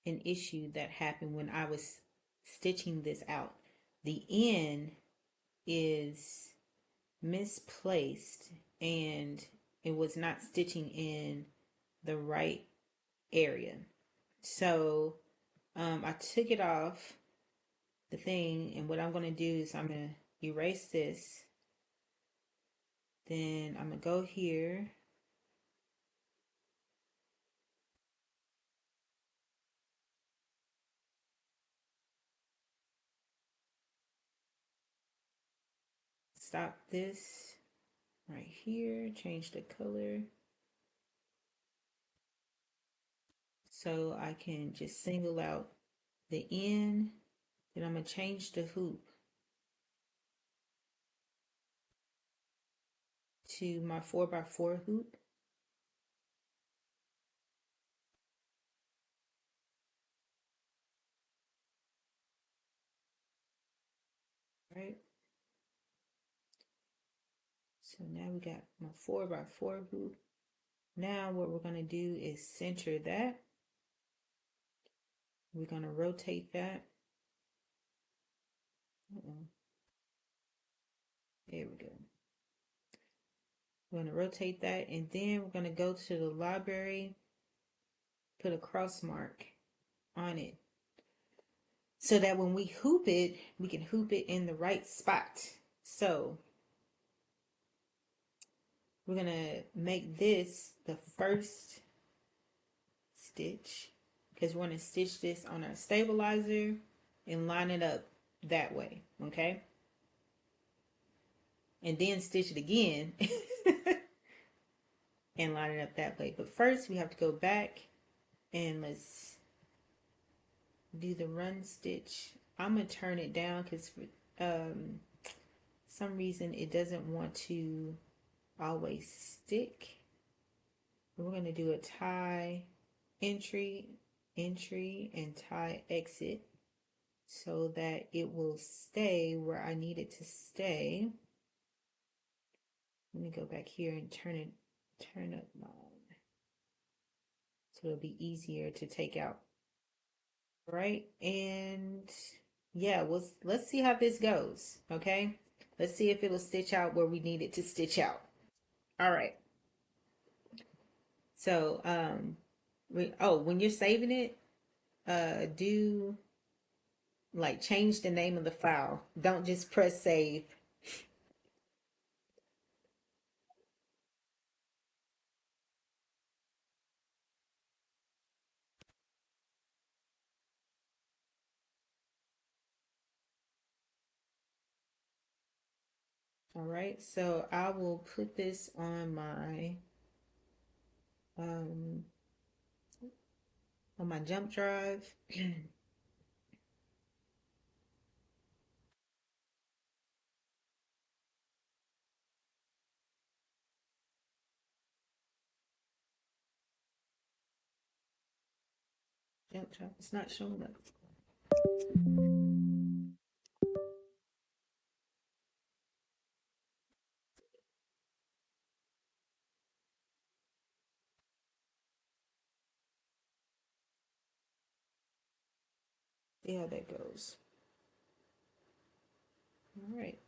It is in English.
an issue that happened when I was stitching this out. The end is misplaced and it was not stitching in the right area. So I took it off the thing, and what I'm going to do is I'm going to erase this. Then I'm going to go here. Stop this right here. Change the color. So I can just single out the end. Then I'm going to change the hoop to my 4x4 hoop. Right. So now we got my 4x4 hoop. Now what we're going to do is center that. We're going to rotate that. There we go. We're going to rotate that, and then we're going to go to the library, put a cross mark on it so that when we hoop it, we can hoop it in the right spot. So we're going to make this the first stitch because we're going to stitch this on our stabilizer and line it up that way, okay? And then stitch it again and line it up that way. But first we have to go back and let's do the run stitch. I'm gonna turn it down because for some reason it doesn't want to always stick. We're gonna do a tie entry, and tie exit so that it will stay where I need it to stay. Let me go back here and turn up mine so it'll be easier to take out. Right, and yeah, let's see how this goes. Okay, let's see if it'll stitch out where we need it to stitch out. All right. So when you're saving it, do like change the name of the file. Don't just press save. All right, so I will put this um on my jump drive. Jump drive. It's not showing up. See how that goes. All right.